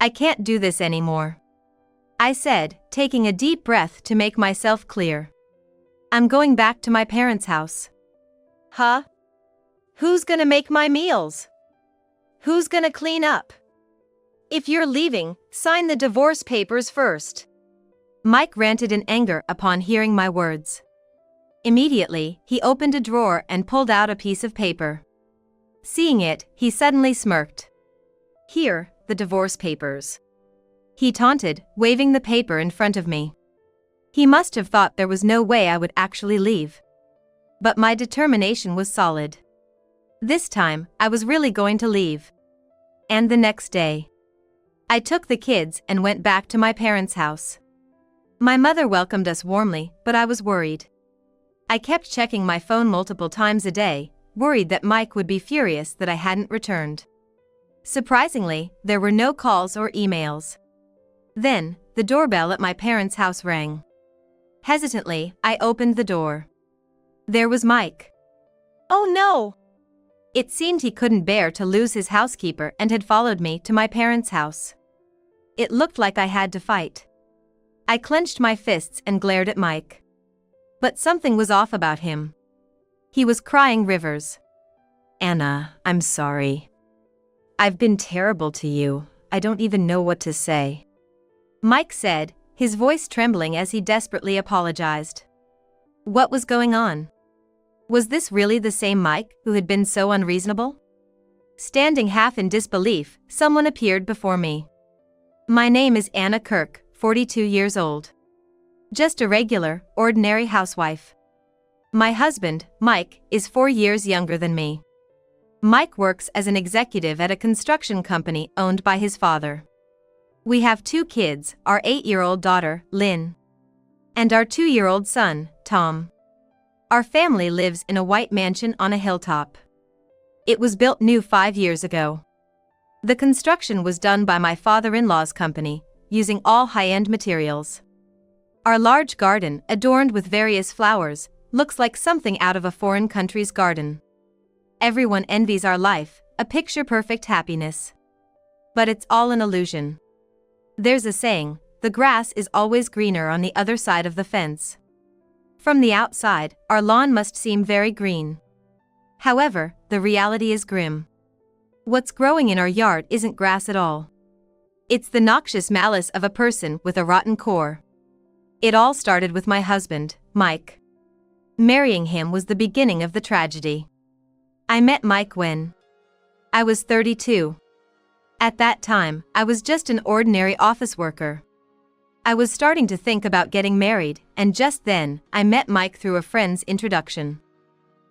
I can't do this anymore, I said, taking a deep breath to make myself clear. I'm going back to my parents' house. Huh? Who's gonna make my meals? Who's gonna clean up? If you're leaving, sign the divorce papers first. Mike ranted in anger upon hearing my words. Immediately, he opened a drawer and pulled out a piece of paper. Seeing it, he suddenly smirked. Here, the divorce papers, he taunted, waving the paper in front of me. He must have thought there was no way I would actually leave. But my determination was solid. This time, I was really going to leave. And the next day, I took the kids and went back to my parents' house. My mother welcomed us warmly, but I was worried. I kept checking my phone multiple times a day, worried that Mike would be furious that I hadn't returned. Surprisingly, there were no calls or emails. Then, the doorbell at my parents' house rang. Hesitantly, I opened the door. There was Mike. Oh no! It seemed he couldn't bear to lose his housekeeper and had followed me to my parents' house. It looked like I had to fight. I clenched my fists and glared at Mike. But something was off about him. He was crying rivers. Anna, I'm sorry. I've been terrible to you. I don't even know what to say, Mike said, his voice trembling as he desperately apologized. What was going on? Was this really the same Mike who had been so unreasonable? Standing half in disbelief, someone appeared before me. My name is Anna Kirk, 42 years old. Just a regular, ordinary housewife. My husband, Mike, is 4 years younger than me. Mike works as an executive at a construction company owned by his father. We have 2 kids, our 8-year-old daughter, Lynn, and our 2-year-old son, Tom. Our family lives in a white mansion on a hilltop. It was built new 5 years ago. The construction was done by my father-in-law's company, using all high-end materials. Our large garden, adorned with various flowers, looks like something out of a foreign country's garden. Everyone envies our life, a picture-perfect happiness. But it's all an illusion. There's a saying, the grass is always greener on the other side of the fence. From the outside, our lawn must seem very green. However, the reality is grim. What's growing in our yard isn't grass at all. It's the noxious malice of a person with a rotten core. It all started with my husband, Mike. Marrying him was the beginning of the tragedy. I met Mike when I was 32. At that time, I was just an ordinary office worker. I was starting to think about getting married, and just then, I met Mike through a friend's introduction.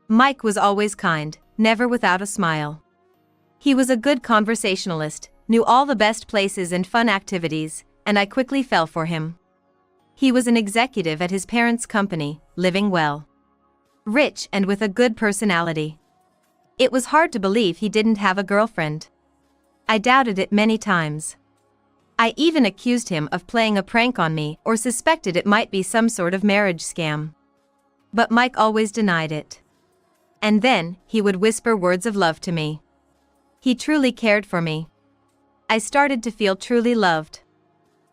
Mike was always kind, never without a smile. He was a good conversationalist, knew all the best places and fun activities, and I quickly fell for him. He was an executive at his parents' company, living well. Rich and with a good personality. It was hard to believe he didn't have a girlfriend. I doubted it many times. I even accused him of playing a prank on me or suspected it might be some sort of marriage scam. But Mike always denied it. And then, he would whisper words of love to me. He truly cared for me. I started to feel truly loved.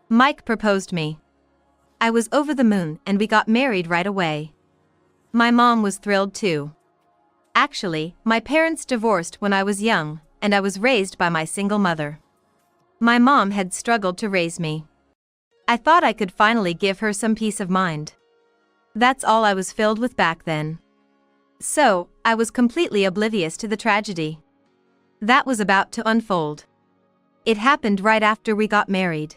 Mike proposed me. I was over the moon and we got married right away. My mom was thrilled too. Actually, my parents divorced when I was young, and I was raised by my single mother. My mom had struggled to raise me. I thought I could finally give her some peace of mind. That's all I was filled with back then. So, I was completely oblivious to the tragedy that was about to unfold. It happened right after we got married.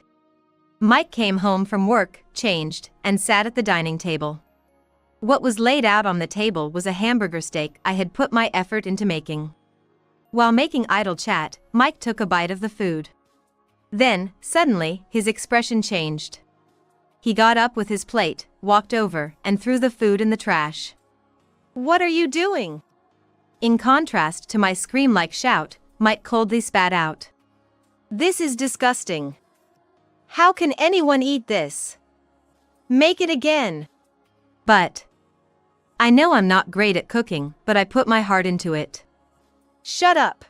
Mike came home from work, changed, and sat at the dining table. What was laid out on the table was a hamburger steak I had put my effort into making. While making idle chat, Mike took a bite of the food. Then, suddenly, his expression changed. He got up with his plate, walked over, and threw the food in the trash. What are you doing? In contrast to my scream-like shout, Mike coldly spat out. This is disgusting. How can anyone eat this? Make it again. But I know I'm not great at cooking, but I put my heart into it. Shut up.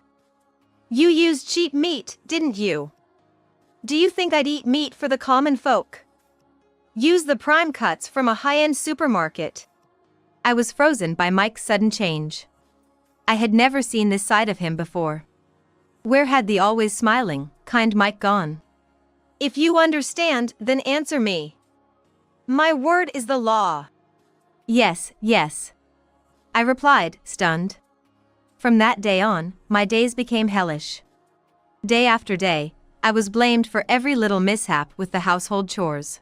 You used cheap meat, didn't you? Do you think I'd eat meat for the common folk? Use the prime cuts from a high-end supermarket. I was frozen by Mike's sudden change. I had never seen this side of him before. Where had the always smiling, kind Mike gone? If you understand, then answer me. My word is the law. Yes, yes. I replied, stunned. From that day on, my days became hellish. Day after day, I was blamed for every little mishap with the household chores.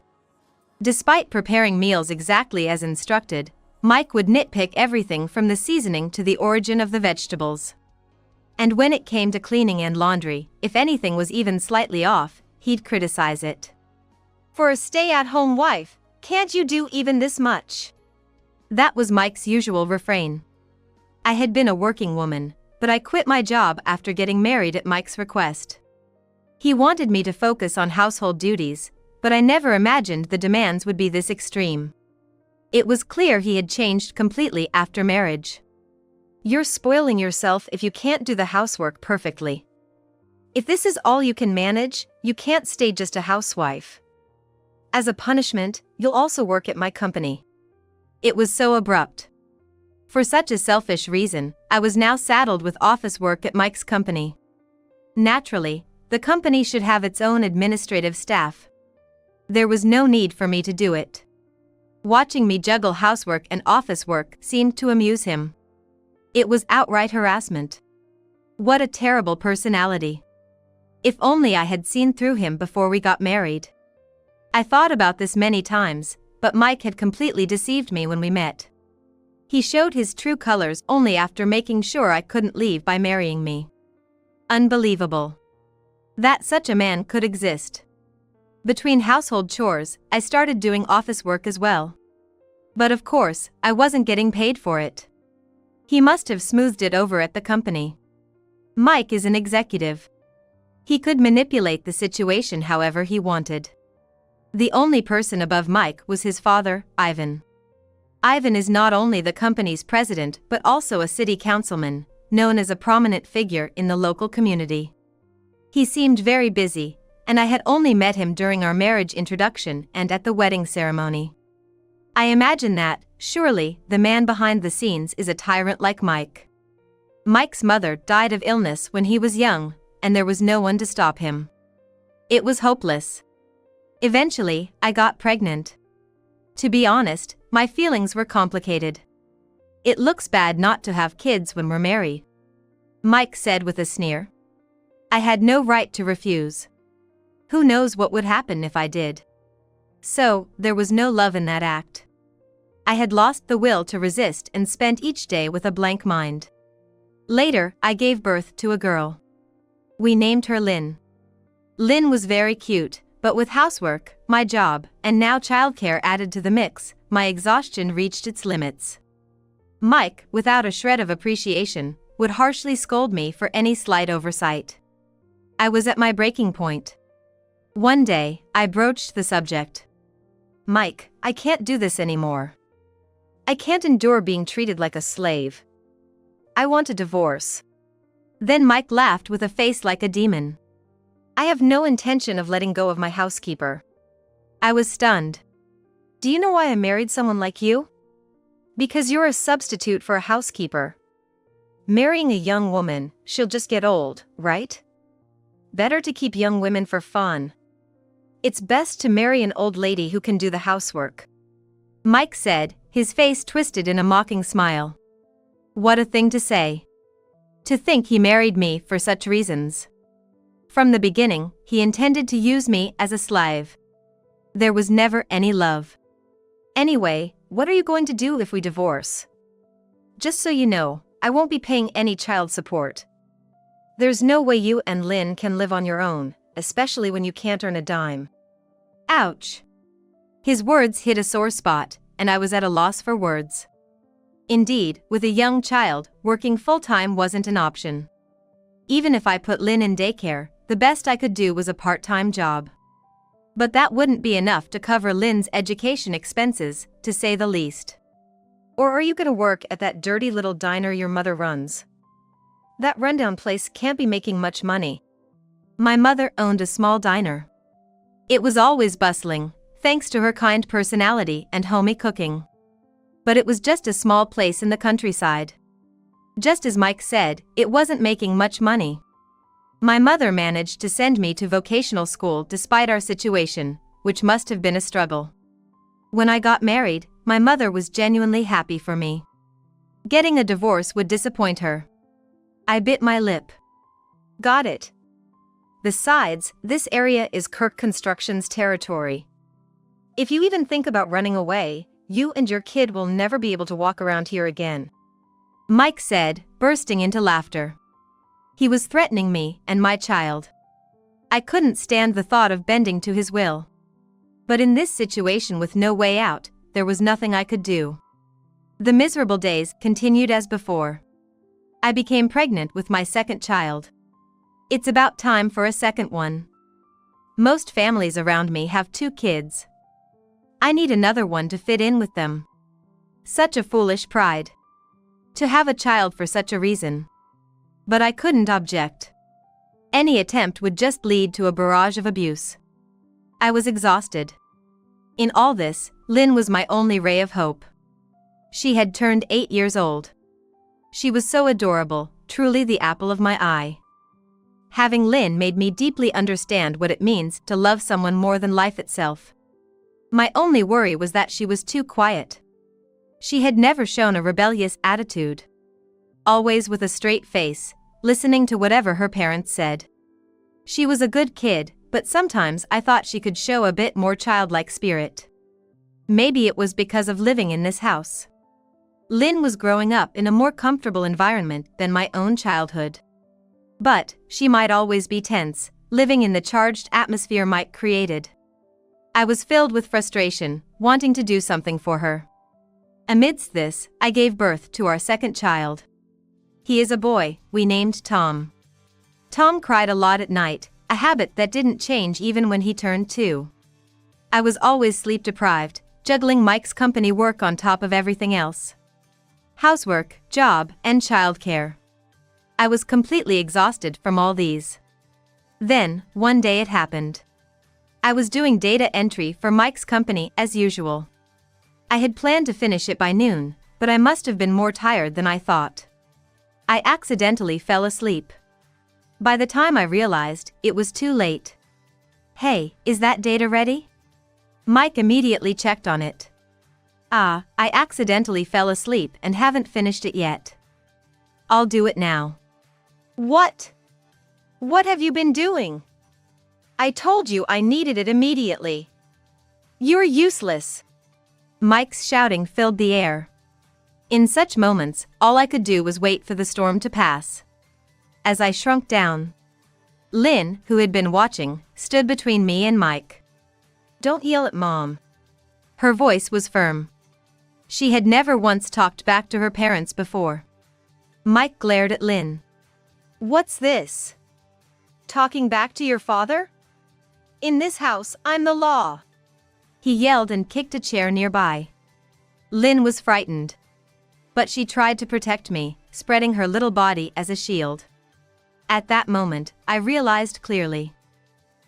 Despite preparing meals exactly as instructed, Mike would nitpick everything from the seasoning to the origin of the vegetables. And when it came to cleaning and laundry, if anything was even slightly off, he'd criticize it. For a stay-at-home wife, can't you do even this much? That was Mike's usual refrain. I had been a working woman, but I quit my job after getting married at Mike's request. He wanted me to focus on household duties, but I never imagined the demands would be this extreme. It was clear he had changed completely after marriage. You're spoiling yourself if you can't do the housework perfectly. If this is all you can manage, you can't stay just a housewife. As a punishment, you'll also work at my company. It was so abrupt. For such a selfish reason, I was now saddled with office work at Mike's company. Naturally, the company should have its own administrative staff. There was no need for me to do it. Watching me juggle housework and office work seemed to amuse him. It was outright harassment. What a terrible personality. If only I had seen through him before we got married. I thought about this many times, but Mike had completely deceived me when we met. He showed his true colors only after making sure I couldn't leave by marrying me. Unbelievable. That such a man could exist. Between household chores, I started doing office work as well. But of course, I wasn't getting paid for it. He must have smoothed it over at the company. Mike is an executive. He could manipulate the situation however he wanted. The only person above Mike was his father, Ivan. Ivan is not only the company's president but also a city councilman, known as a prominent figure in the local community. He seemed very busy, and I had only met him during our marriage introduction and at the wedding ceremony. I imagine that, surely, the man behind the scenes is a tyrant like Mike. Mike's mother died of illness when he was young, and there was no one to stop him. It was hopeless. Eventually, I got pregnant. To be honest, my feelings were complicated. It looks bad not to have kids when we're married, Mike said with a sneer. I had no right to refuse. Who knows what would happen if I did? So, there was no love in that act. I had lost the will to resist and spent each day with a blank mind. Later, I gave birth to a girl. We named her Lynn. Lynn was very cute, but with housework, my job, and now childcare added to the mix, my exhaustion reached its limits. Mike, without a shred of appreciation, would harshly scold me for any slight oversight. I was at my breaking point. One day, I broached the subject. Mike, I can't do this anymore. I can't endure being treated like a slave. I want a divorce. Then Mike laughed with a face like a demon. I have no intention of letting go of my housekeeper. I was stunned. Do you know why I married someone like you? Because you're a substitute for a housekeeper. Marrying a young woman, she'll just get old, right? Better to keep young women for fun. It's best to marry an old lady who can do the housework. Mike said, his face twisted in a mocking smile. What a thing to say. To think he married me for such reasons. From the beginning, he intended to use me as a slave. There was never any love. Anyway, what are you going to do if we divorce? Just so you know, I won't be paying any child support. There's no way you and Lynn can live on your own, especially when you can't earn a dime. Ouch. His words hit a sore spot, and I was at a loss for words. Indeed, with a young child, working full-time wasn't an option. Even if I put Lynn in daycare, the best I could do was a part-time job. But that wouldn't be enough to cover Lynn's education expenses, to say the least. Or are you gonna work at that dirty little diner your mother runs? That rundown place can't be making much money. My mother owned a small diner. It was always bustling, thanks to her kind personality and homey cooking. But it was just a small place in the countryside. Just as Mike said, it wasn't making much money. My mother managed to send me to vocational school despite our situation, which must have been a struggle. When I got married, my mother was genuinely happy for me. Getting a divorce would disappoint her. I bit my lip. Got it. Besides, this area is Kirk Construction's territory. If you even think about running away, you and your kid will never be able to walk around here again. Mike said, bursting into laughter. He was threatening me and my child. I couldn't stand the thought of bending to his will. But in this situation with no way out, there was nothing I could do. The miserable days continued as before. I became pregnant with my second child. It's about time for a second one. Most families around me have 2 kids. I need another one to fit in with them. Such a foolish pride. To have a child for such a reason. But I couldn't object. Any attempt would just lead to a barrage of abuse. I was exhausted. In all this, Lynn was my only ray of hope. She had turned 8 years old. She was so adorable, truly the apple of my eye. Having Lynn made me deeply understand what it means to love someone more than life itself. My only worry was that she was too quiet. She had never shown a rebellious attitude. Always with a straight face, listening to whatever her parents said. She was a good kid, but sometimes I thought she could show a bit more childlike spirit. Maybe it was because of living in this house. Lynn was growing up in a more comfortable environment than my own childhood. But she might always be tense, living in the charged atmosphere Mike created. I was filled with frustration, wanting to do something for her. Amidst this, I gave birth to our second child. He is a boy, we named Tom. Tom cried a lot at night, a habit that didn't change even when he turned 2. I was always sleep deprived, juggling Mike's company work on top of everything else. Housework, job, and childcare. I was completely exhausted from all these. Then, one day it happened. I was doing data entry for Mike's company as usual. I had planned to finish it by noon, but I must have been more tired than I thought. I accidentally fell asleep. By the time I realized, it was too late. Hey, is that data ready? Mike immediately checked on it. I accidentally fell asleep and haven't finished it yet. I'll do it now. What? What have you been doing? I told you I needed it immediately. You're useless. Mike's shouting filled the air. In such moments, all I could do was wait for the storm to pass. As I shrunk down, Lynn, who had been watching, stood between me and Mike. Don't yell at Mom. Her voice was firm. She had never once talked back to her parents before. Mike glared at Lynn. What's this? Talking back to your father? In this house, I'm the law. He yelled and kicked a chair nearby. Lynn was frightened. But she tried to protect me, spreading her little body as a shield. At that moment, I realized clearly.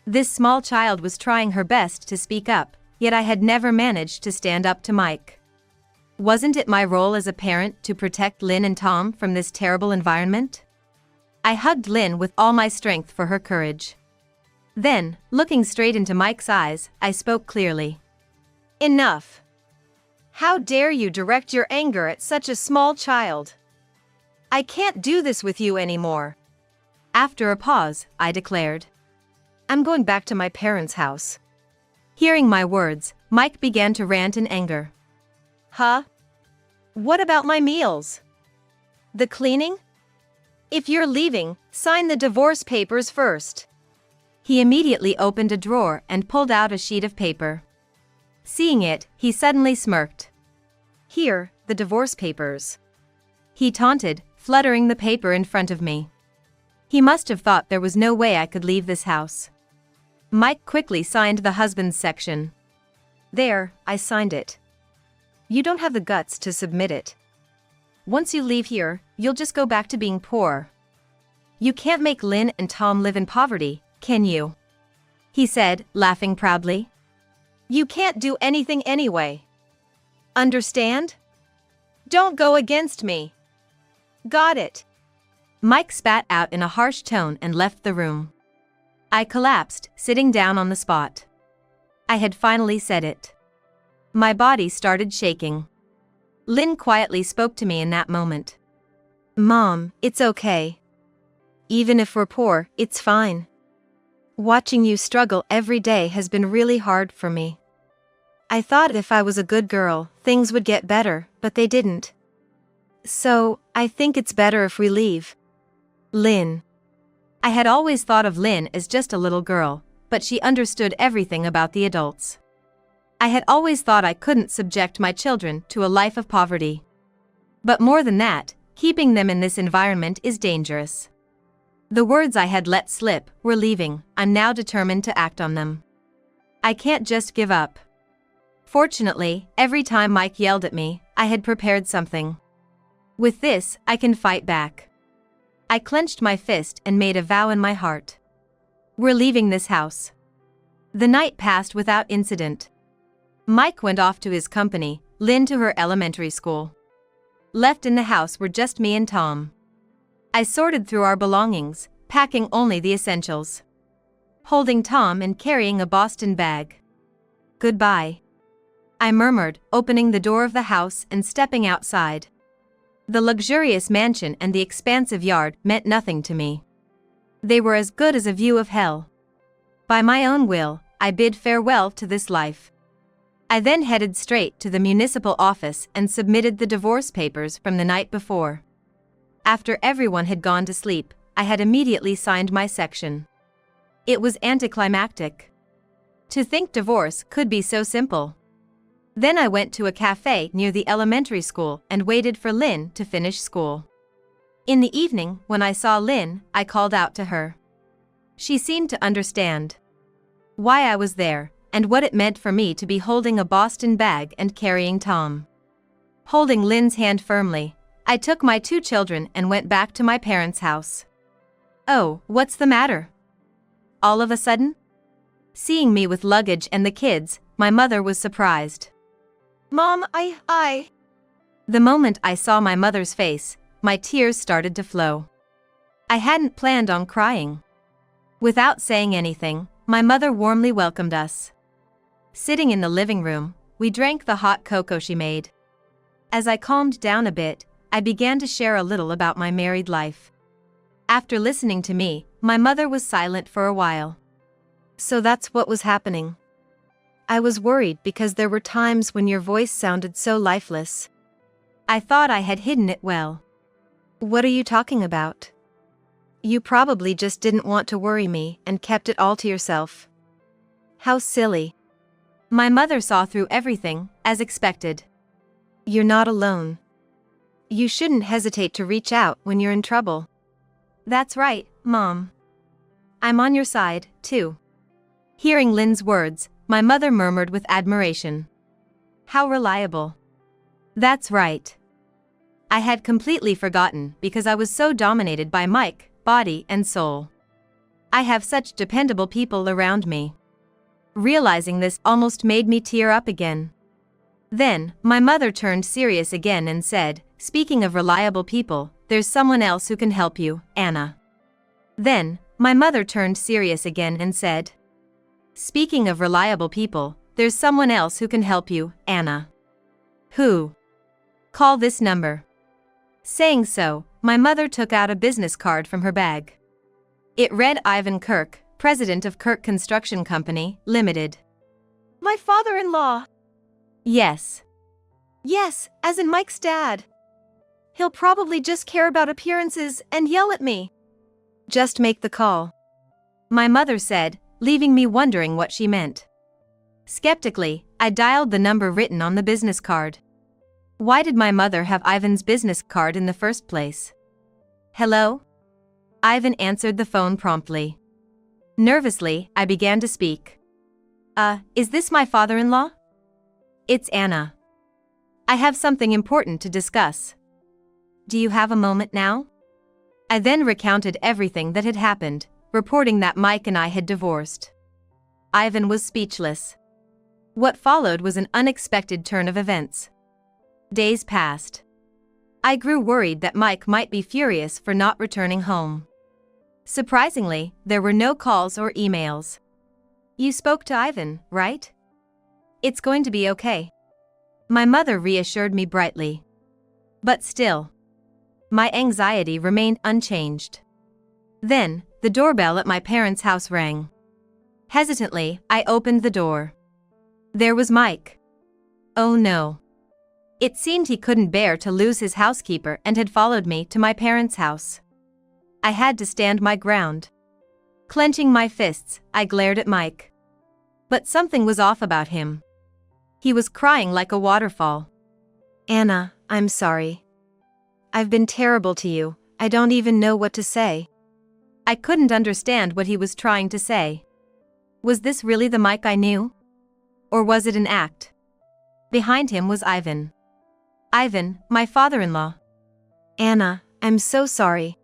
This small child was trying her best to speak up, yet I had never managed to stand up to Mike. Wasn't it my role as a parent to protect Lynn and Tom from this terrible environment? I hugged Lynn with all my strength for her courage. Then, looking straight into Mike's eyes, I spoke clearly. Enough. How dare you direct your anger at such a small child? I can't do this with you anymore. After a pause, I declared. I'm going back to my parents' house. Hearing my words, Mike began to rant in anger. Huh? What about my meals? The cleaning? If you're leaving, sign the divorce papers first. He immediately opened a drawer and pulled out a sheet of paper. Seeing it, he suddenly smirked. Here, the divorce papers. He taunted, fluttering the paper in front of me. He must have thought there was no way I could leave this house. Mike quickly signed the husband's section. There, I signed it. You don't have the guts to submit it. Once you leave here, you'll just go back to being poor. You can't make Lynn and Tom live in poverty, can you? he said, laughing proudly. You can't do anything anyway. Understand? Don't go against me. Got it? Mike spat out in a harsh tone and left the room. I collapsed, sitting down on the spot. I had finally said it. My body started shaking. Lynn quietly spoke to me in that moment. Mom, it's okay. Even if we're poor, it's fine. Watching you struggle every day has been really hard for me. I thought if I was a good girl, things would get better, but they didn't. So, I think it's better if we leave. Lynn. I had always thought of Lynn as just a little girl, but she understood everything about the adults. I had always thought I couldn't subject my children to a life of poverty. But more than that, keeping them in this environment is dangerous. The words I had let slip were leaving. I'm now determined to act on them. I can't just give up. Fortunately, every time Mike yelled at me, I had prepared something. With this, I can fight back. I clenched my fist and made a vow in my heart. We're leaving this house. The night passed without incident. Mike went off to his company, Lynn to her elementary school. Left in the house were just me and Tom. I sorted through our belongings, packing only the essentials. Holding Tom and carrying a Boston bag. Goodbye, I murmured, opening the door of the house and stepping outside. The luxurious mansion and the expansive yard meant nothing to me. They were as good as a view of hell. By my own will, I bid farewell to this life. I then headed straight to the municipal office and submitted the divorce papers from the night before. After everyone had gone to sleep, I had immediately signed my section. It was anticlimactic. To think divorce could be so simple. Then I went to a cafe near the elementary school and waited for Lynn to finish school. In the evening, when I saw Lynn, I called out to her. She seemed to understand why I was there, and what it meant for me to be holding a Boston bag and carrying Tom. Holding Lynn's hand firmly, I took my 2 children and went back to my parents' house. Oh, what's the matter? All of a sudden? Seeing me with luggage and the kids, my mother was surprised. Mom, The moment I saw my mother's face, my tears started to flow. I hadn't planned on crying. Without saying anything, my mother warmly welcomed us. Sitting in the living room, we drank the hot cocoa she made. As I calmed down a bit, I began to share a little about my married life. After listening to me, my mother was silent for a while. So that's what was happening. I was worried because there were times when your voice sounded so lifeless. I thought I had hidden it well. What are you talking about? You probably just didn't want to worry me and kept it all to yourself. How silly. My mother saw through everything, as expected. You're not alone. You shouldn't hesitate to reach out when you're in trouble. That's right, Mom. I'm on your side, too. Hearing Lynn's words, my mother murmured with admiration. How reliable. That's right. I had completely forgotten because I was so dominated by Mike, body and soul. I have such dependable people around me. Realizing this almost made me tear up again. Then, my mother turned serious again and said, speaking of reliable people, there's someone else who can help you, Anna. Then, my mother turned serious again and said, speaking of reliable people, there's someone else who can help you, Anna. Who? Call this number. Saying so, my mother took out a business card from her bag. It read Ivan Kirk, president of Kirk Construction Company, Limited. My father-in-law. Yes. Yes, as in Mike's dad. He'll probably just care about appearances and yell at me. Just make the call. My mother said, leaving me wondering what she meant. Skeptically, I dialed the number written on the business card. Why did my mother have Ivan's business card in the first place? Hello? Ivan answered the phone promptly. Nervously, I began to speak. Is this my father-in-law? It's Anna. I have something important to discuss. Do you have a moment now? I then recounted everything that had happened, reporting that Mike and I had divorced. Ivan was speechless. What followed was an unexpected turn of events. Days passed. I grew worried that Mike might be furious for not returning home. Surprisingly, there were no calls or emails. "You spoke to Ivan, right? It's going to be okay." My mother reassured me brightly. But still, my anxiety remained unchanged. Then, the doorbell at my parents' house rang. Hesitantly, I opened the door. There was Mike. Oh no. It seemed he couldn't bear to lose his housekeeper and had followed me to my parents' house. I had to stand my ground. Clenching my fists, I glared at Mike. But something was off about him. He was crying like a waterfall. "Anna, I'm sorry. I've been terrible to you. I don't even know what to say." I couldn't understand what he was trying to say. Was this really the Mike I knew? Or was it an act? Behind him was Ivan. Ivan, my father-in-law. "Anna, I'm so sorry,"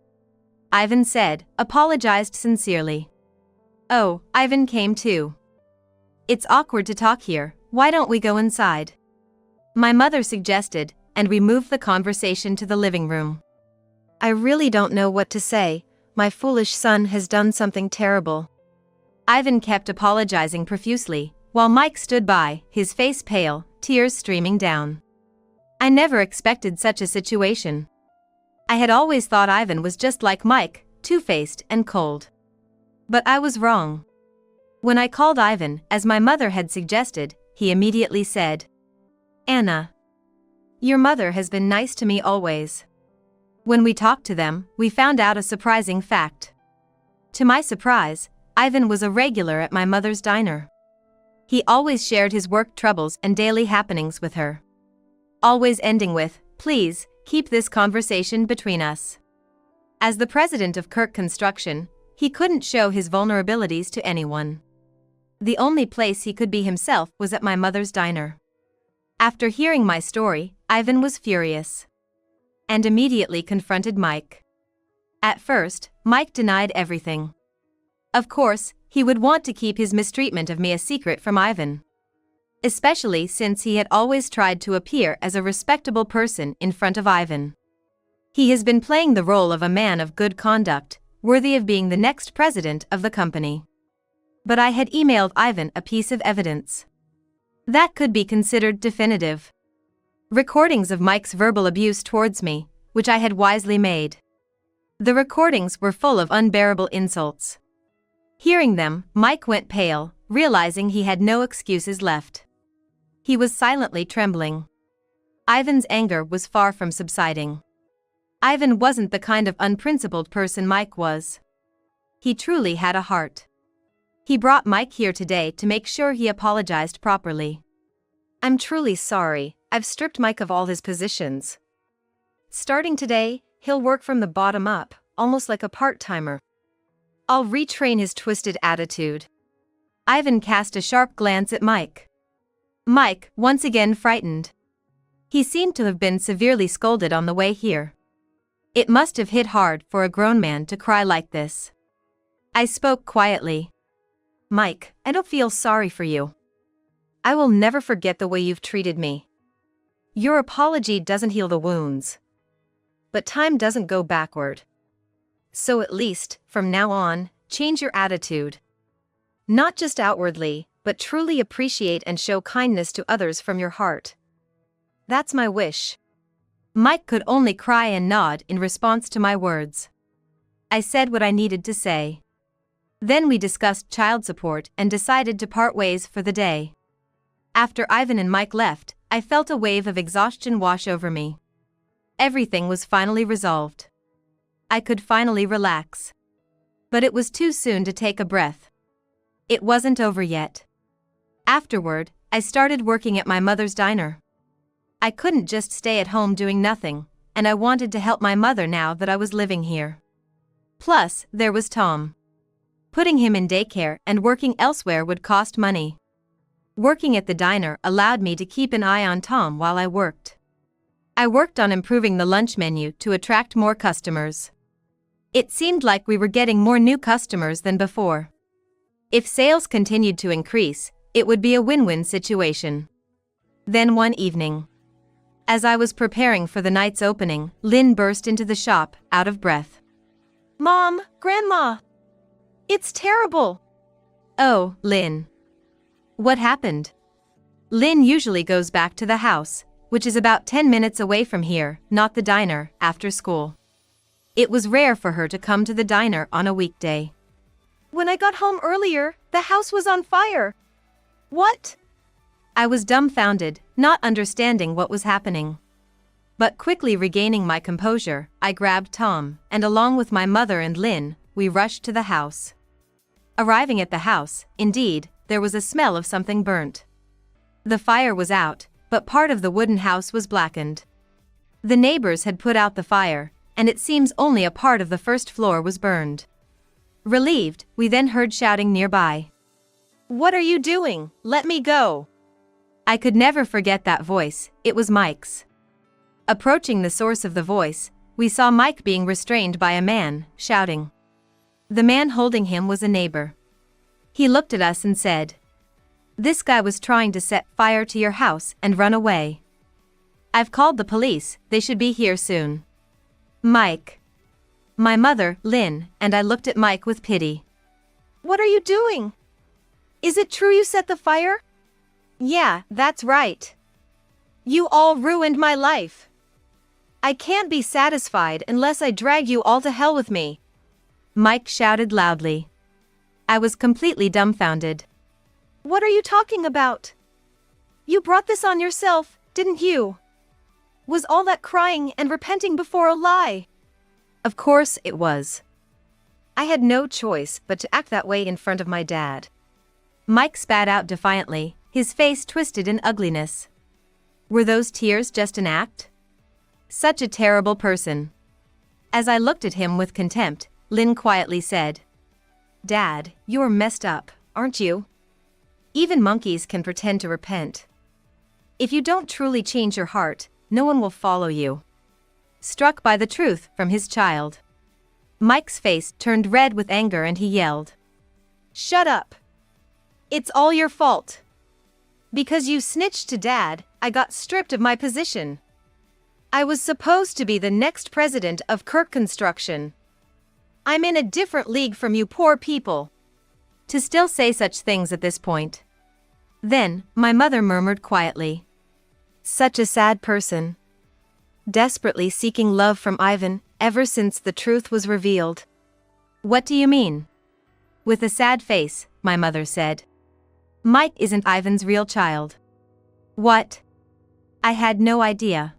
Ivan said, apologized sincerely. Oh, Ivan came too. "It's awkward to talk here, why don't we go inside?" My mother suggested, and we moved the conversation to the living room. "I really don't know what to say. My foolish son has done something terrible." Ivan kept apologizing profusely, while Mike stood by, his face pale, tears streaming down. I never expected such a situation. I had always thought Ivan was just like Mike, two-faced and cold. But I was wrong. When I called Ivan, as my mother had suggested, he immediately said, "Anna, your mother has been nice to me always." When we talked to them, we found out a surprising fact. To my surprise, Ivan was a regular at my mother's diner. He always shared his work troubles and daily happenings with her. Always ending with, "Please, keep this conversation between us." As the president of Kirk Construction, he couldn't show his vulnerabilities to anyone. The only place he could be himself was at my mother's diner. After hearing my story, Ivan was furious. And immediately confronted Mike. At first, Mike denied everything. Of course, he would want to keep his mistreatment of me a secret from Ivan. Especially since he had always tried to appear as a respectable person in front of Ivan. He has been playing the role of a man of good conduct, worthy of being the next president of the company. But I had emailed Ivan a piece of evidence that could be considered definitive. Recordings of Mike's verbal abuse towards me, which I had wisely made. The recordings were full of unbearable insults. Hearing them, Mike went pale, realizing he had no excuses left. He was silently trembling. Ivan's anger was far from subsiding. Ivan wasn't the kind of unprincipled person Mike was. He truly had a heart. He brought Mike here today to make sure he apologized properly. "I'm truly sorry. I've stripped Mike of all his positions. Starting today, he'll work from the bottom up, almost like a part-timer. I'll retrain his twisted attitude." Ivan cast a sharp glance at Mike. Mike, once again frightened. He seemed to have been severely scolded on the way here. It must have hit hard for a grown man to cry like this. I spoke quietly. "Mike, I don't feel sorry for you. I will never forget the way you've treated me. Your apology doesn't heal the wounds. But time doesn't go backward. So at least, from now on, change your attitude. Not just outwardly, but truly appreciate and show kindness to others from your heart. That's my wish." Mike could only cry and nod in response to my words. I said what I needed to say. Then we discussed child support and decided to part ways for the day. After Ivan and Mike left, I felt a wave of exhaustion wash over me. Everything was finally resolved. I could finally relax. But it was too soon to take a breath. It wasn't over yet. Afterward, I started working at my mother's diner. I couldn't just stay at home doing nothing, and I wanted to help my mother now that I was living here. Plus, there was Tom. Putting him in daycare and working elsewhere would cost money. Working at the diner allowed me to keep an eye on Tom while I worked. I worked on improving the lunch menu to attract more customers. It seemed like we were getting more new customers than before. If sales continued to increase, it would be a win-win situation. Then one evening, as I was preparing for the night's opening, Lynn burst into the shop, out of breath. Mom, Grandma! It's terrible! Oh, Lynn. What happened? Lynn usually goes back to the house, which is about 10 minutes away from here, not the diner, after school. It was rare for her to come to the diner on a weekday. When I got home earlier, the house was on fire. What? I was dumbfounded, not understanding what was happening. But quickly regaining my composure, I grabbed Tom, and along with my mother and Lynn, we rushed to the house. Arriving at the house, indeed, there was a smell of something burnt. The fire was out, but part of the wooden house was blackened. The neighbors had put out the fire, and it seems only a part of the first floor was burned. Relieved, we then heard shouting nearby. What are you doing? Let me go! I could never forget that voice, it was Mike's. Approaching the source of the voice, we saw Mike being restrained by a man, shouting. The man holding him was a neighbor. He looked at us and said, "This guy was trying to set fire to your house and run away. I've called the police, they should be here soon." Mike. My mother, Lynn, and I looked at Mike with pity. What are you doing? Is it true you set the fire? Yeah, that's right. You all ruined my life. I can't be satisfied unless I drag you all to hell with me. Mike shouted loudly. I was completely dumbfounded. What are you talking about? You brought this on yourself, didn't you? Was all that crying and repenting before a lie? Of course it was. I had no choice but to act that way in front of my dad. Mike spat out defiantly, his face twisted in ugliness. Were those tears just an act? Such a terrible person. As I looked at him with contempt, Lynn quietly said, "Dad, you're messed up, aren't you? Even monkeys can pretend to repent. If you don't truly change your heart, no one will follow you." Struck by the truth from his child, Mike's face turned red with anger and he yelled, "Shut up! It's all your fault. Because you snitched to Dad, I got stripped of my position. I was supposed to be the next president of Kirk Construction. I'm in a different league from you poor people." To still say such things at this point. Then, my mother murmured quietly, "Such a sad person. Desperately seeking love from Ivan, ever since the truth was revealed." "What do you mean?" With a sad face, my mother said. "Mike isn't Ivan's real child." What? I had no idea.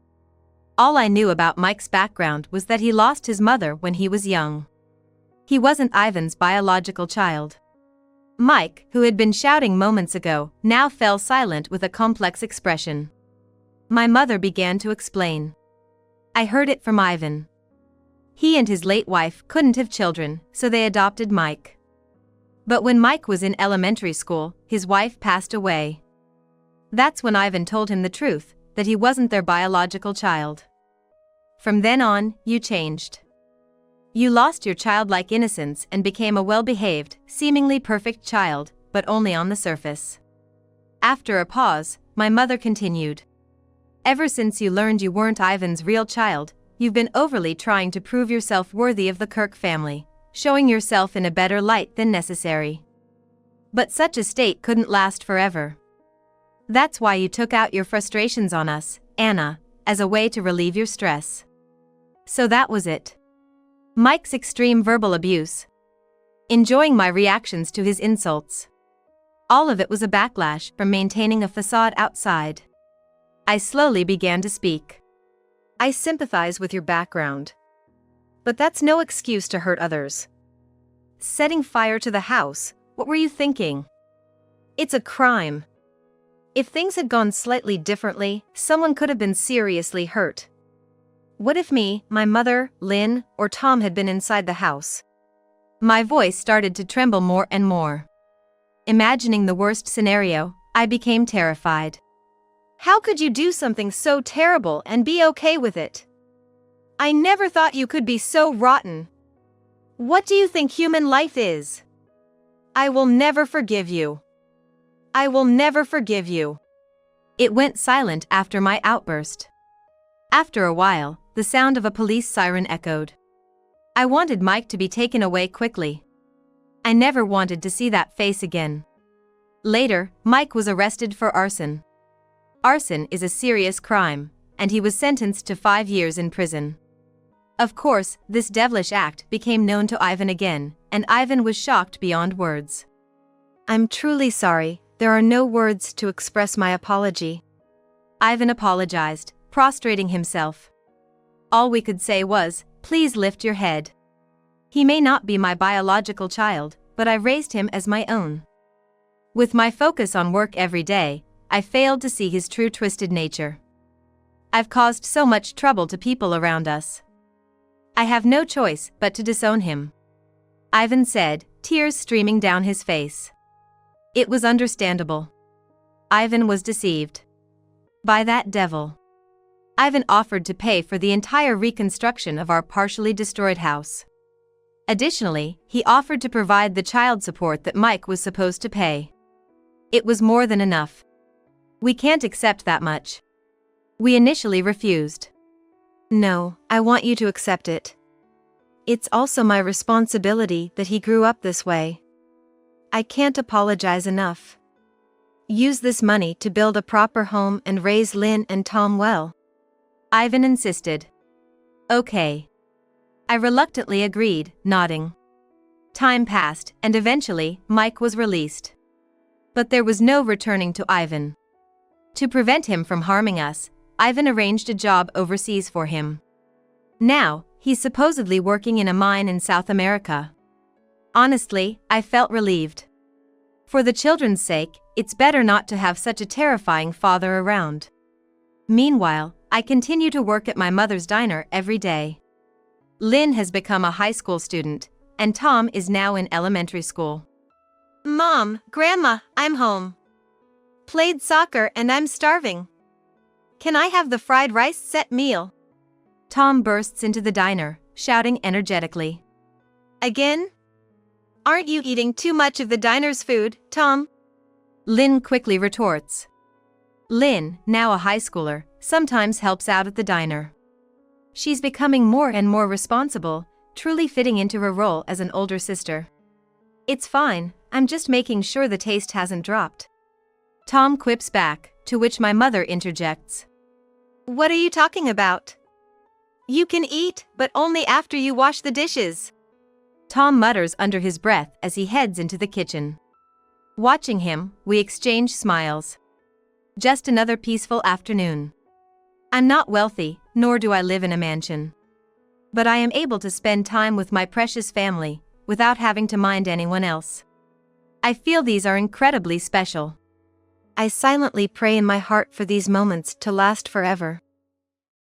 All I knew about Mike's background was that he lost his mother when he was young. He wasn't Ivan's biological child. Mike, who had been shouting moments ago, now fell silent with a complex expression. My mother began to explain. "I heard it from Ivan. He and his late wife couldn't have children, so they adopted Mike. But when Mike was in elementary school, his wife passed away. That's when Ivan told him the truth, that he wasn't their biological child. From then on, you changed. You lost your childlike innocence and became a well-behaved, seemingly perfect child, but only on the surface." After a pause, my mother continued. "Ever since you learned you weren't Ivan's real child, you've been overly trying to prove yourself worthy of the Kirk family, showing yourself in a better light than necessary. But such a state couldn't last forever. That's why you took out your frustrations on us, Anna, as a way to relieve your stress. So that was it. Mike's extreme verbal abuse. Enjoying my reactions to his insults. All of it was a backlash from maintaining a facade outside." I slowly began to speak. "I sympathize with your background. But that's no excuse to hurt others. Setting fire to the house, what were you thinking? It's a crime. If things had gone slightly differently, someone could have been seriously hurt. What if me, my mother, Lynn, or Tom had been inside the house?" My voice started to tremble more and more. Imagining the worst scenario, I became terrified. How could you do something so terrible and be okay with it? I never thought you could be so rotten. What do you think human life is? I will never forgive you. I will never forgive you. It went silent after my outburst. After a while, the sound of a police siren echoed. I wanted Mike to be taken away quickly. I never wanted to see that face again. Later, Mike was arrested for arson. Arson is a serious crime, and he was sentenced to 5 years in prison. Of course, this devilish act became known to Ivan again, and Ivan was shocked beyond words. I'm truly sorry, there are no words to express my apology. Ivan apologized, prostrating himself. All we could say was, please lift your head. He may not be my biological child, but I raised him as my own. With my focus on work every day, I failed to see his true twisted nature. I've caused so much trouble to people around us. I have no choice but to disown him. Ivan said, tears streaming down his face. It was understandable. Ivan was deceived. By that devil. Ivan offered to pay for the entire reconstruction of our partially destroyed house. Additionally, he offered to provide the child support that Mike was supposed to pay. It was more than enough. We can't accept that much. We initially refused. No, I want you to accept it. It's also my responsibility that he grew up this way. I can't apologize enough. Use this money to build a proper home and raise Lynn and Tom well. Ivan insisted. Okay. I reluctantly agreed, nodding. Time passed, and eventually, Mike was released. But there was no returning to Ivan. To prevent him from harming us, Ivan arranged a job overseas for him. Now, he's supposedly working in a mine in South America. Honestly, I felt relieved. For the children's sake, it's better not to have such a terrifying father around. Meanwhile, I continue to work at my mother's diner every day. Lynn has become a high school student, and Tom is now in elementary school. Mom, Grandma, I'm home. Played soccer and I'm starving. Can I have the fried rice set meal? Tom bursts into the diner, shouting energetically. Again? Aren't you eating too much of the diner's food, Tom? Lynn quickly retorts. Lynn, now a high schooler, sometimes helps out at the diner. She's becoming more and more responsible, truly fitting into her role as an older sister. It's fine, I'm just making sure the taste hasn't dropped. Tom quips back, to which my mother interjects. What are you talking about? You can eat, but only after you wash the dishes. Tom mutters under his breath as he heads into the kitchen. Watching him, we exchange smiles. Just another peaceful afternoon. I'm not wealthy, nor do I live in a mansion. But I am able to spend time with my precious family, without having to mind anyone else. I feel these are incredibly special. I silently pray in my heart for these moments to last forever.